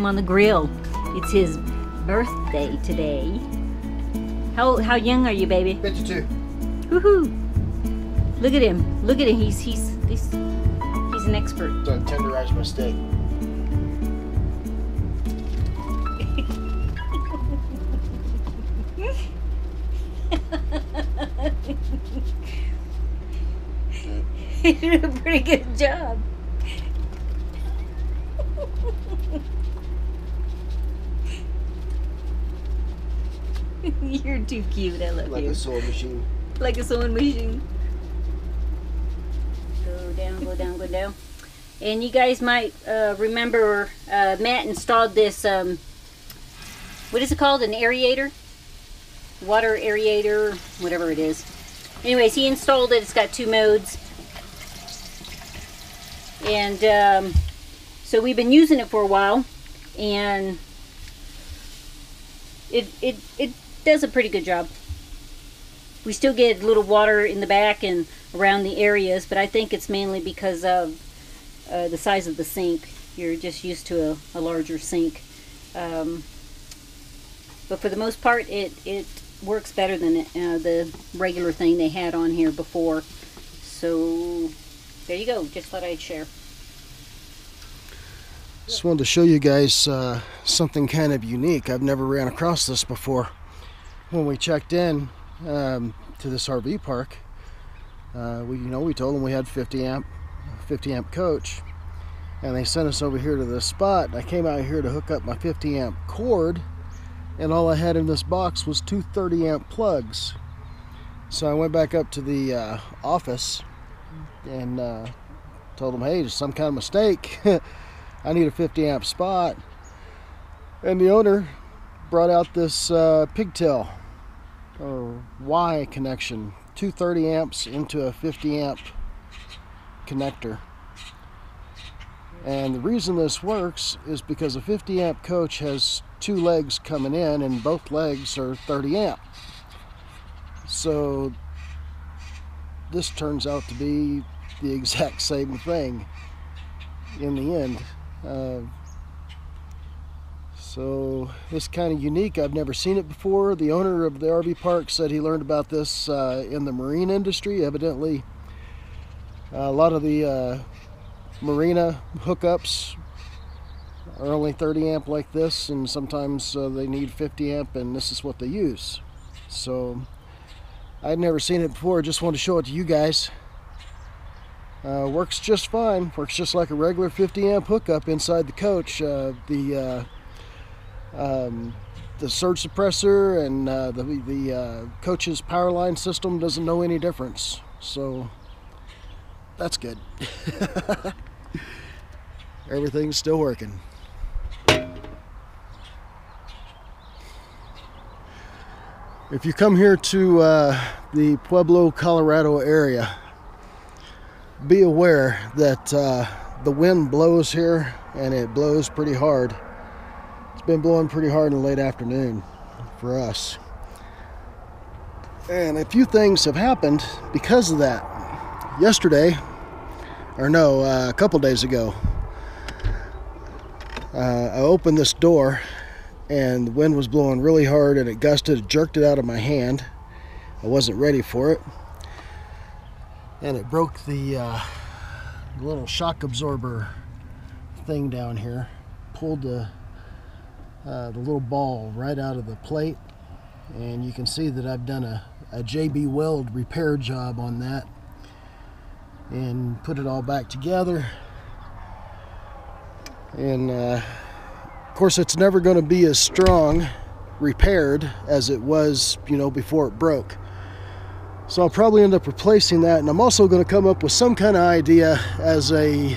him on the grill. It's his birthday today. How young are you, baby? 52. Woohoo! Look at him. Look at him. He's an expert. So tenderize my steak. He did a pretty good job. You're too cute. I love you. Like a sewing machine. Like a sewing machine. Go down, go down, go down. And you guys might remember Matt installed this, what is it called? An aerator? Water aerator, whatever it is. Anyways, he installed it. It's got 2 modes. And so we've been using it for a while. And it does a pretty good job. We still get a little water in the back and around the areas, but I think it's mainly because of the size of the sink. You're just used to a larger sink. But for the most part, it works better than the regular thing they had on here before. So there you go. Just thought I'd share. Just wanted to show you guys something kind of unique. I've never ran across this before. When we checked in to this RV park, we told them we had 50 amp coach, and they sent us over here to this spot. I came out here to hook up my 50 amp cord, and all I had in this box was 2 30 amp plugs. So I went back up to the office and told them, hey, there's some kind of mistake. I need a 50 amp spot. And the owner brought out this pigtail or Y connection, 2 30 amps into a 50 amp connector. And the reason this works is because a 50 amp coach has 2 legs coming in, and both legs are 30 amp. So this turns out to be the exact same thing in the end. So it's kind of unique. I've never seen it before. The owner of the RV park said he learned about this in the marine industry. Evidently, a lot of the marina hookups are only 30 amp like this, and sometimes they need 50 amp, and this is what they use. So I'd never seen it before. Just wanted to show it to you guys. Works just fine. Works just like a regular 50 amp hookup inside the coach. The surge suppressor and the coach's power line system doesn't know any difference. So that's good. Everything's still working. If you come here to the Pueblo, Colorado area, be aware that the wind blows here, and it blows pretty hard. It's been blowing pretty hard in the late afternoon for us. And a few things have happened because of that. Yesterday, or no, a couple days ago, I opened this door and the wind was blowing really hard, and it gusted, it jerked it out of my hand. I wasn't ready for it. And it broke the little shock absorber thing down here. Pulled the little ball right out of the plate. And you can see that I've done a JB Weld repair job on that. And put it all back together. And of course, it's never going to be as strong repaired as it was, before it broke. So I'll probably end up replacing that, and I'm also going to come up with some kind of idea as a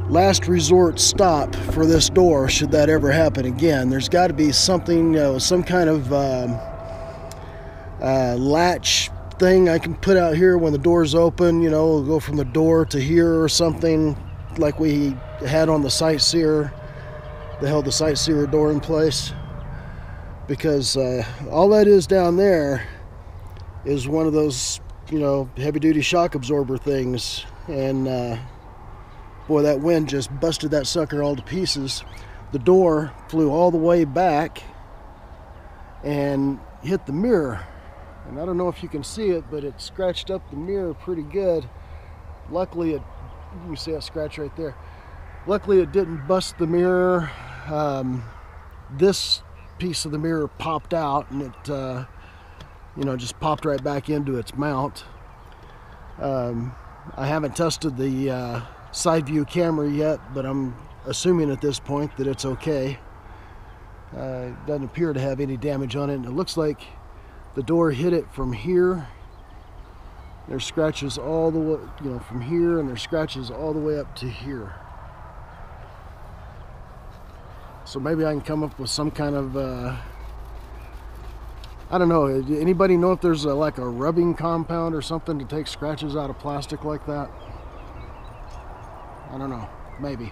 last resort stop for this door should that ever happen again. There's got to be something, some kind of latch thing I can put out here when the door's open, go from the door to here or something like we had on the Sightseer. They held the Sightseer door in place, because all that is down there is one of those, heavy-duty shock absorber things, and boy, that wind just busted that sucker all to pieces. the door flew all the way back and hit the mirror. And I don't know if you can see it, but it scratched up the mirror pretty good. Luckily, you can see that scratch right there. Luckily, it didn't bust the mirror. This piece of the mirror popped out, and it, you know, just popped right back into its mount. I haven't tested the side view camera yet, but I'm assuming at this point that it's okay. It doesn't appear to have any damage on it, and it looks like the door hit it from here. There's scratches all the way, you know, from here, and there's scratches all the way up to here. So maybe I can come up with some kind of, I don't know, anybody know if there's like a rubbing compound or something to take scratches out of plastic like that? I don't know, maybe.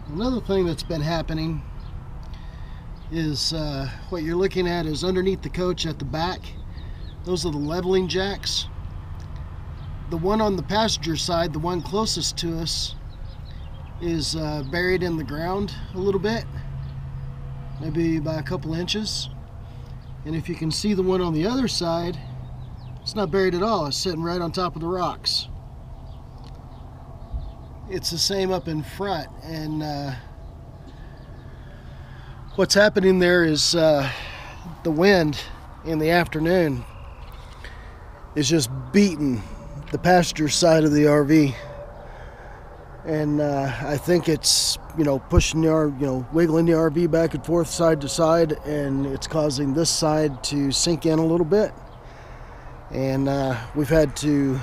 Another thing that's been happening is what you're looking at is underneath the coach at the back. Those are the leveling jacks. The one on the passenger side, the one closest to us, is buried in the ground a little bit, maybe by a couple inches. And if you can see the one on the other side, it's not buried at all. It's sitting right on top of the rocks. It's the same up in front, and what's happening there is the wind in the afternoon is just beating the passenger side of the RV, and I think it's, you know, pushing the RV, you know, wiggling the RV back and forth side to side, and it's causing this side to sink in a little bit. And we've had to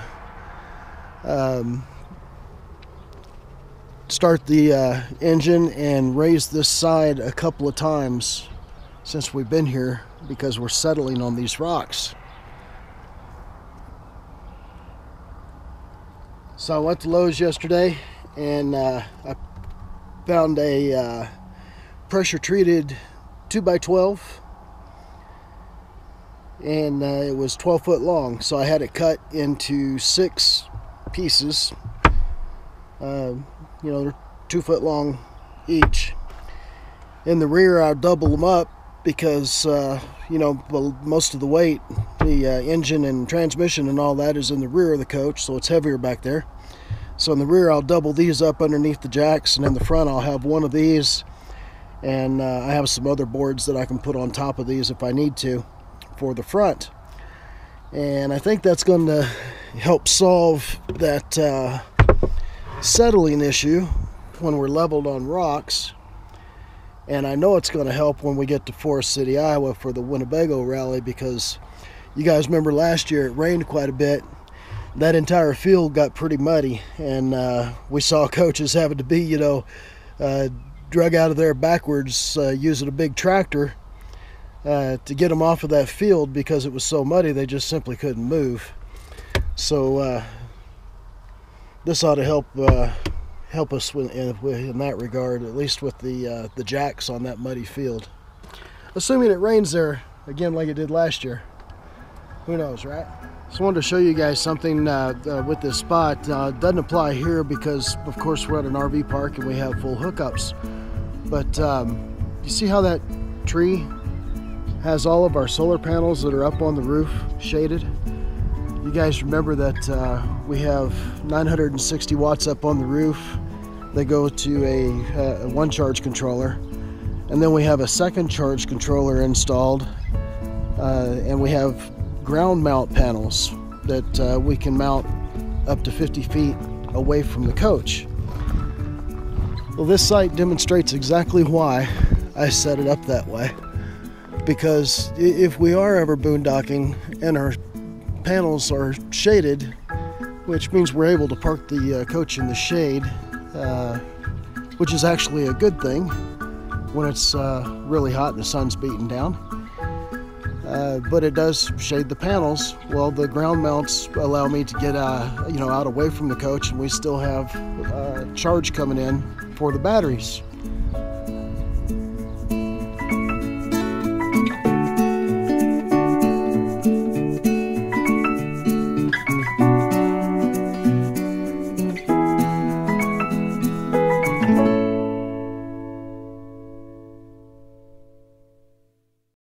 start the engine and raise this side a couple of times since we've been here, because we're settling on these rocks. So I went to Lowe's yesterday, and I found a pressure treated 2x12, and it was 12 foot long, so I had it cut into 6 pieces. You know, they're 2 foot long each. In the rear, I'll double them up because you know, well, most of the weight, the engine and transmission and all that is in the rear of the coach, so it's heavier back there. So in the rear, I'll double these up underneath the jacks, and in the front, I'll have one of these, and I have some other boards that I can put on top of these if I need to for the front. And I think that's going to help solve that settling issue when we're leveled on rocks. And I know it's going to help when we get to Forest City, Iowa for the Winnebago rally, because you guys remember last year it rained quite a bit. That entire field got pretty muddy, and we saw coaches having to be, you know, drug out of there backwards using a big tractor to get them off of that field because it was so muddy they just simply couldn't move. So this ought to help us in that regard, at least with the jacks on that muddy field. Assuming it rains there again like it did last year. Who knows, right? So I wanted to show you guys something with this spot. It doesn't apply here because, of course, we're at an RV park and we have full hookups. But you see how that tree has all of our solar panels that are up on the roof shaded? You guys remember that we have 960 watts up on the roof. They go to a one charge controller, and then we have a second charge controller installed, and we have ground mount panels that we can mount up to 50 feet away from the coach. Well, this site demonstrates exactly why I set it up that way, because if we are ever boondocking and our panels are shaded, which means we're able to park the coach in the shade, which is actually a good thing when it's really hot and the sun's beating down. But it does shade the panels. Well, the ground mounts allow me to get you know, out away from the coach, and we still have charge coming in for the batteries.